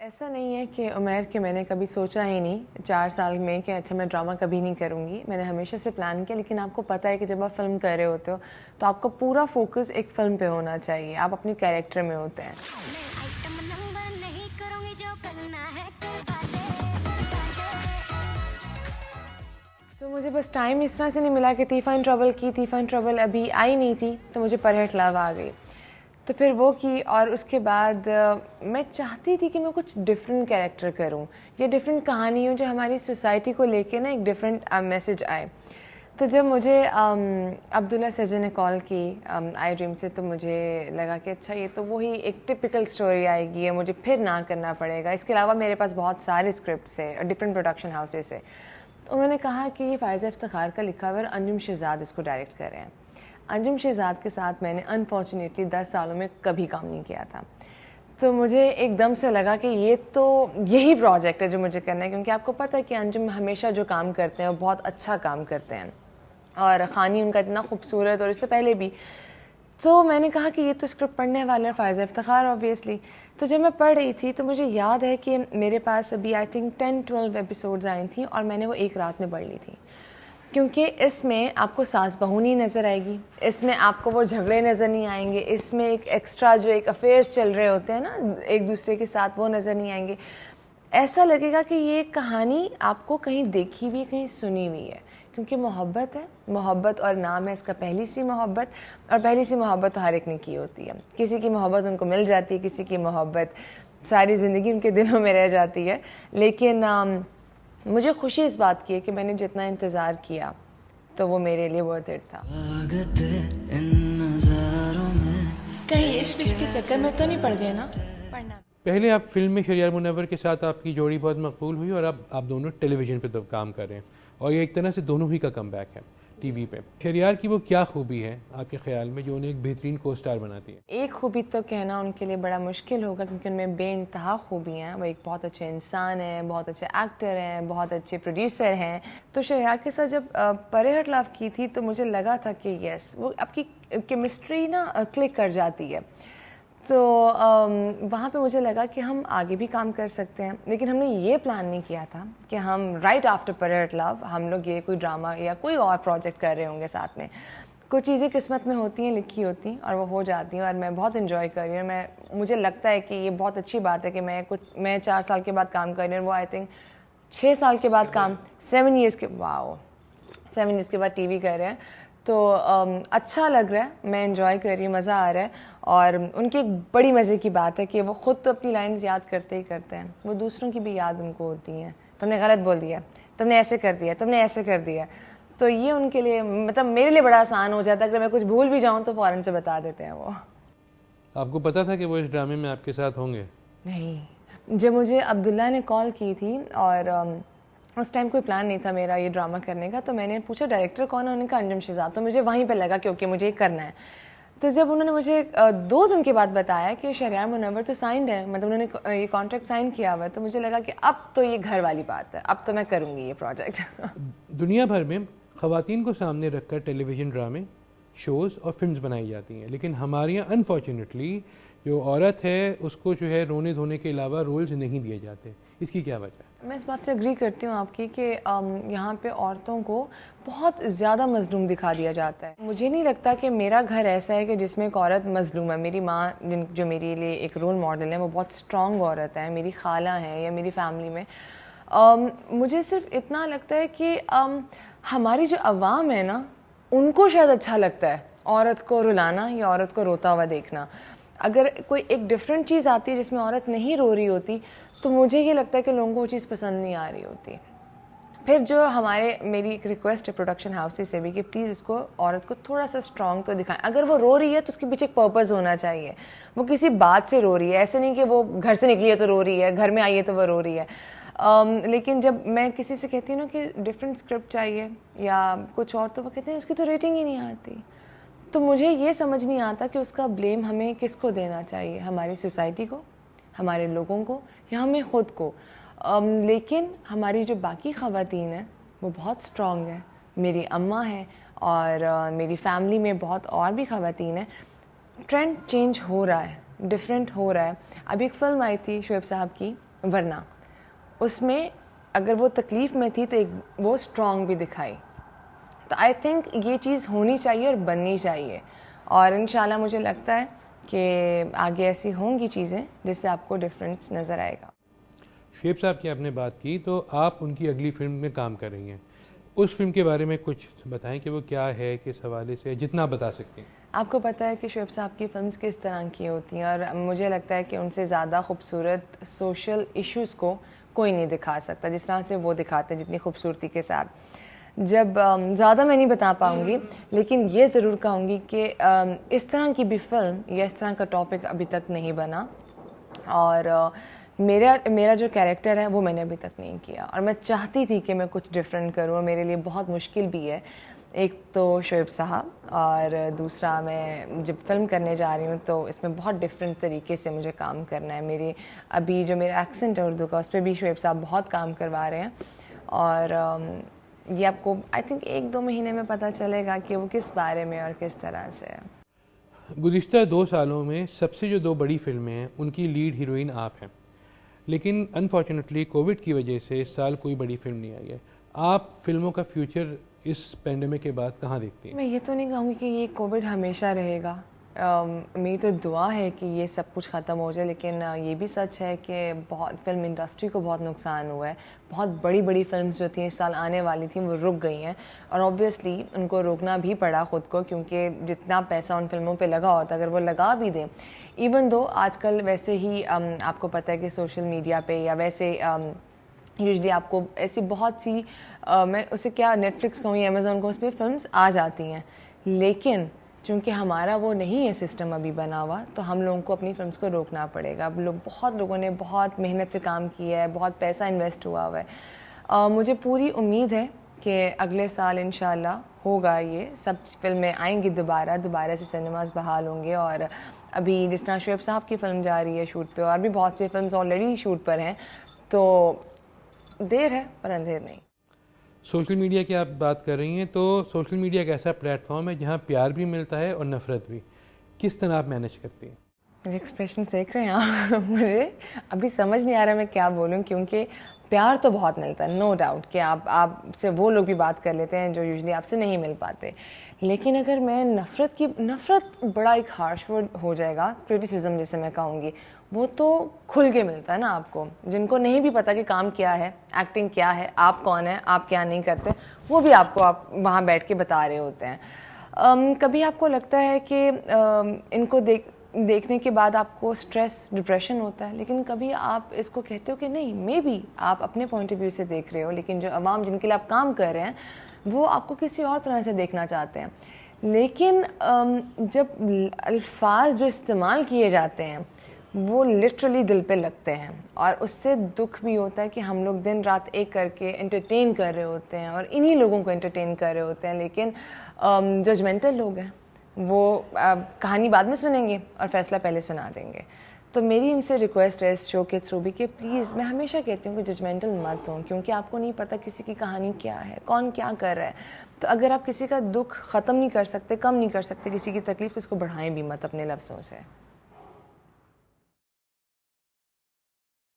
ऐसा नहीं है कि उमर कि मैंने कभी सोचा ही नहीं 4 साल में कि अच्छा मैं ड्रामा कभी नहीं करूँगी। मैंने हमेशा से प्लान किया, लेकिन आपको पता है कि जब आप फ़िल्म कर रहे होते हो तो आपका पूरा फोकस एक फ़िल्म पे होना चाहिए, आप अपने कैरेक्टर में होते हैं। तो मुझे बस टाइम इस तरह से नहीं मिला कि तीफ़ा इन ट्रबल की, तीफ़ा इन ट्रबल अभी आई नहीं थी तो मुझे परहट लव आ गई, तो फिर वो की। और उसके बाद मैं चाहती थी कि मैं कुछ डिफरेंट कैरेक्टर करूं या डिफरेंट कहानी हो जो हमारी सोसाइटी को लेके ना एक डिफरेंट मैसेज आए। तो जब मुझे अब्दुल्ला सजन ने कॉल की आई ड्रीम से, तो मुझे लगा कि अच्छा ये तो वही एक टिपिकल स्टोरी आएगी है, मुझे फिर ना करना पड़ेगा। इसके अलावा मेरे पास बहुत सारे स्क्रिप्ट्स है और डिफरेंट प्रोडक्शन हाउसेस से। उन्होंने कहा कि ये फ़ायज़ा इफ्तिखार का लिखा हुआ और अंजुम शहजाद इसको डायरेक्ट कर रहे हैं। अंजुम शहजाद के साथ मैंने अनफॉर्चुनेटली 10 सालों में कभी काम नहीं किया था, तो मुझे एकदम से लगा कि ये तो यही प्रोजेक्ट है जो मुझे करना है, क्योंकि आपको पता है कि अंजुम हमेशा जो काम करते हैं वो बहुत अच्छा काम करते हैं और ख़ानी उनका इतना खूबसूरत, और इससे पहले भी। तो मैंने कहा कि ये तो स्क्रिप्ट पढ़ने वाला है फ़ायज़ा इफ्तिखार ऑब्वियसली। तो जब मैं पढ़ रही थी तो मुझे याद है कि मेरे पास अभी आई थिंक 10-12 एपिसोड्स आई थी और मैंने वो एक रात में पढ़ ली थी, क्योंकि इसमें आपको सास बहू नहीं नज़र आएगी, इसमें आपको वो झगड़े नज़र नहीं आएंगे, इसमें एक एक्स्ट्रा जो एक अफेयर्स चल रहे होते हैं ना एक दूसरे के साथ, वो नज़र नहीं आएंगे। ऐसा लगेगा कि ये कहानी आपको कहीं देखी हुई, कहीं सुनी हुई है, क्योंकि मोहब्बत है, मोहब्बत और नाम है इसका पहली सी मोहब्बत। और पहली सी मोहब्बत तो हर एक ने की होती है, किसी की मोहब्बत उनको मिल जाती है, किसी की मोहब्बत सारी ज़िंदगी उनके दिलों में रह जाती है। लेकिन मुझे खुशी इस बात की है कि मैंने जितना इंतज़ार किया तो वो मेरे लिए वर्थ इट था। कहीं इश्क विश्क के चक्कर में तो नहीं पड़ गए ना? पढ़ना पहले आप फिल्म में शहरयार मुनव्वर के साथ आपकी जोड़ी बहुत मकबूल हुई और अब आप दोनों टेलीविज़न पे तो काम कर रहे हैं और ये एक तरह से दोनों ही का कमबैक है टीवी पे। शहरयार की वो क्या खूबी है आपके ख्याल में जो उन्हें एक बेहतरीन को स्टार बनाती है? एक खूबी तो कहना उनके लिए बड़ा मुश्किल होगा, क्योंकि उनमें बेइंतहा खूबियाँ हैं। वो एक बहुत अच्छे इंसान हैं, बहुत अच्छे एक्टर हैं, बहुत अच्छे प्रोड्यूसर हैं। तो शहरयार के साथ जब परहट लव की थी तो मुझे लगा था कि यस, वो आपकी केमिस्ट्री ना क्लिक कर जाती है। तो वहाँ पे मुझे लगा कि हम आगे भी काम कर सकते हैं, लेकिन हमने ये प्लान नहीं किया था कि हम राइट आफ्टर परहट लव हम लोग ये कोई ड्रामा या कोई और प्रोजेक्ट कर रहे होंगे साथ में। कुछ चीज़ें किस्मत में होती हैं, लिखी होती हैं और वो हो जाती हैं, और मैं बहुत इन्जॉय कर रही हूँ। मुझे लगता है कि ये बहुत अच्छी बात है कि मैं 4 साल के बाद काम कर रही हूँ, वो आई थिंक 6 साल के बाद काम 7 ईयर्स के 7 ईयर्स के बाद टीवी कर रहे हैं। तो अच्छा लग रहा है, मैं एंजॉय कर रही हूँ, मज़ा आ रहा है। और उनकी एक बड़ी मज़े की बात है कि वो ख़ुद तो अपनी लाइन्स याद करते ही करते हैं, वो दूसरों की भी याद उनको होती हैं। तुमने गलत बोल दिया, तुमने ऐसे कर दिया, तुमने ऐसे कर दिया। तो ये उनके लिए, मतलब मेरे लिए बड़ा आसान हो जाता है। अगर मैं कुछ भूल भी जाऊँ तो फ़ौरन से बता देते हैं वो। आपको पता था कि वो इस ड्रामे में आपके साथ होंगे? नहीं, जब मुझे अब्दुल्ला ने कॉल की थी और उस टाइम कोई प्लान नहीं था मेरा ये ड्रामा करने का, तो मैंने पूछा डायरेक्टर कौन है, उन्होंने कहा अंजुम शहजाद। तो मुझे वहीं पे लगा कि ओके मुझे ये करना है। तो जब उन्होंने मुझे 2 दिन के बाद बताया कि शहरयार मुनव्वर तो साइंड है, मतलब उन्होंने ये कॉन्ट्रैक्ट साइन किया हुआ है, तो मुझे लगा कि अब तो ये घर वाली बात है, अब तो मैं करूँगी ये प्रोजेक्ट। दुनिया भर में ख़वातीन को सामने रखकर टेलीविज़न ड्रामे, शोज़ और फिल्म्स बनाई जाती हैं, लेकिन हमारे यहाँ अनफॉर्चुनेटली जो औरत है उसको जो है रोने धोने के अलावा रोल्स नहीं दिए जाते। इसकी क्या वजह है? मैं इस बात से एग्री करती हूँ आपकी कि यहाँ पे औरतों को बहुत ज़्यादा मजलूम दिखा दिया जाता है। मुझे नहीं लगता कि मेरा घर ऐसा है कि जिसमें एक औरत मजलूम है। मेरी माँ जो मेरे लिए एक रोल मॉडल है, वो बहुत स्ट्रॉन्ग औरत है, मेरी खाला है या मेरी फैमिली में। मुझे सिर्फ इतना लगता है कि हमारी जो अवाम है ना, उनको शायद अच्छा लगता है औरत को रुलाना या औरत को रोता हुआ देखना। अगर कोई एक डिफरेंट चीज़ आती है जिसमें औरत नहीं रो रही होती, तो मुझे ये लगता है कि लोगों को वो चीज़ पसंद नहीं आ रही होती। फिर जो मेरी एक रिक्वेस्ट है प्रोडक्शन हाउसेस से भी कि प्लीज़ इसको, औरत को थोड़ा सा स्ट्रॉन्ग तो दिखाएं। अगर वो रो रही है तो उसके पीछे एक पर्पज़ होना चाहिए, वो किसी बात से रो रही है, ऐसे नहीं कि वो घर से निकली है तो रो रही है, घर में आई है तो वो रो रही है। लेकिन जब मैं किसी से कहती हूँ ना कि डिफरेंट स्क्रिप्ट चाहिए या कुछ और, तो वो कहते हैं उसकी तो रेटिंग ही नहीं आती। तो मुझे ये समझ नहीं आता कि उसका ब्लेम हमें किसको देना चाहिए, हमारी सोसाइटी को, हमारे लोगों को, या हमें ख़ुद को। लेकिन हमारी जो बाकी ख़वातीन हैं वो बहुत स्ट्रॉन्ग है। मेरी अम्मा है और मेरी फैमिली में बहुत और भी ख़वातीन हैं। ट्रेंड चेंज हो रहा है, डिफरेंट हो रहा है। अभी एक फ़िल्म आई थी शोएब साहब की, वरना उसमें अगर वो तकलीफ़ में थी तो एक वो स्ट्रॉन्ग भी दिखाई। तो आई थिंक ये चीज़ होनी चाहिए और बननी चाहिए, और इंशाल्लाह मुझे लगता है कि आगे ऐसी होंगी चीज़ें जिससे आपको डिफरेंस नज़र आएगा। शुएब साहब की आपने बात की, तो आप उनकी अगली फिल्म में काम कर रही हैं। उस फिल्म के बारे में कुछ बताएं कि वो क्या है, किस हवाले से, जितना बता सकती हैं। आपको पता है कि शुएब साहब की फ़िल्म्स किस तरह की होती हैं, और मुझे लगता है कि उनसे ज़्यादा खूबसूरत सोशल इश्यूज़ को कोई नहीं दिखा सकता जिस तरह से वो दिखाते हैं, जितनी खूबसूरती के साथ। जब ज़्यादा मैं नहीं बता पाऊँगी, लेकिन ये ज़रूर कहूँगी कि इस तरह की भी फ़िल्म या इस तरह का टॉपिक अभी तक नहीं बना, और मेरा जो कैरेक्टर है वो मैंने अभी तक नहीं किया, और मैं चाहती थी कि मैं कुछ डिफरेंट करूँ, और मेरे लिए बहुत मुश्किल भी है। एक तो शुएब साहब, और दूसरा मैं जब फिल्म करने जा रही हूँ तो इसमें बहुत डिफरेंट तरीके से मुझे काम करना है। मेरी अभी जो मेरा एक्सेंट है उर्दू का, उस पर भी शुएब साहब बहुत काम करवा रहे हैं, और ये आपको आई थिंक 1-2 महीने में पता चलेगा कि वो किस बारे में और किस तरह से है। गुज़िश्ता 2 सालों में सबसे जो 2 बड़ी फिल्में हैं उनकी लीड हीरोइन आप हैं, लेकिन अनफॉर्चुनेटली कोविड की वजह से इस साल कोई बड़ी फिल्म नहीं आई है। आप फिल्मों का फ्यूचर इस पैंडेमिक के बाद कहाँ देखती हैं? मैं ये तो नहीं कहूँगी कि ये कोविड हमेशा रहेगा। मेरी तो दुआ है कि ये सब कुछ ख़त्म हो जाए, लेकिन ये भी सच है कि बहुत फिल्म इंडस्ट्री को बहुत नुकसान हुआ है। बहुत बड़ी बड़ी फिल्म्स जो थी इस साल आने वाली थी वो रुक गई हैं, और ऑब्वियसली उनको रोकना भी पड़ा ख़ुद को, क्योंकि जितना पैसा उन फिल्मों पे लगा होता, अगर वो लगा भी दें, इवन दो आजकल वैसे ही आपको पता है कि सोशल मीडिया पे या वैसे यूजुअली आपको ऐसी बहुत सी मैं उसे क्या नेटफ्लिक्स कहूँ या अमेज़ॉन को, उस पर फिल्म्स आ जाती हैं, लेकिन चूँकि हमारा वो नहीं है सिस्टम अभी बना हुआ, तो हम लोगों को अपनी फिल्म्स को रोकना पड़ेगा। अब बहुत लोगों ने बहुत मेहनत से काम किया है, बहुत पैसा इन्वेस्ट हुआ हुआ है। मुझे पूरी उम्मीद है कि अगले साल इंशाल्लाह होगा, ये सब फिल्में आएंगी दोबारा से सिनेमास बहाल होंगे। और अभी जिस तरह शुएब साहब की फ़िल्म जा रही है शूट पे, और भी बहुत सी फिल्म्स ऑलरेडी शूट पर हैं, तो देर है पर अंधेर नहीं। सोशल मीडिया की आप बात कर रही हैं, तो सोशल मीडिया एक ऐसा प्लेटफॉर्म है जहाँ प्यार भी मिलता है और नफ़रत भी। किस तरह आप मैनेज करती हैं? मेरे एक्सप्रेशन देख रहे हैं आप? मुझे अभी समझ नहीं आ रहा मैं क्या बोलूं, क्योंकि प्यार तो बहुत मिलता है, नो डाउट कि आपसे वो लोग भी बात कर लेते हैं जो यूजुअली आपसे नहीं मिल पाते, लेकिन अगर मैं नफ़रत बड़ा एक हार्श वर्ड हो जाएगा, क्रिटिसिज्म जिसे मैं कहूँगी, वो तो खुल के मिलता है ना आपको। जिनको नहीं भी पता कि काम क्या है, एक्टिंग क्या है, आप कौन है, आप क्या नहीं करते, वो भी आप वहाँ बैठ के बता रहे होते हैं। कभी आपको लगता है कि इनको देखने के बाद आपको स्ट्रेस, डिप्रेशन होता है, लेकिन कभी आप इसको कहते हो कि नहीं, मे बी आप अपने पॉइंट ऑफ व्यू से देख रहे हो, लेकिन जो अवाम जिनके लिए आप काम कर रहे हैं वो आपको किसी और तरह से देखना चाहते हैं। लेकिन जब अल्फाज जो इस्तेमाल किए जाते हैं वो लिटरली दिल पे लगते हैं, और उससे दुख भी होता है कि हम लोग दिन रात एक करके एंटरटेन कर रहे होते हैं और इन्हीं लोगों को एंटरटेन कर रहे होते हैं, लेकिन जजमेंटल लोग हैं, वो कहानी बाद में सुनेंगे और फैसला पहले सुना देंगे। तो मेरी इनसे रिक्वेस्ट है इस शो के थ्रू भी कि प्लीज़, मैं हमेशा कहती हूँ कि जजमेंटल मत हो, क्योंकि आपको नहीं पता किसी की कहानी क्या है, कौन क्या कर रहा है। तो अगर आप किसी का दुख ख़त्म नहीं कर सकते, कम नहीं कर सकते किसी की तकलीफ़, तो उसको बढ़ाएं भी मत अपने लफ्ज़ों से।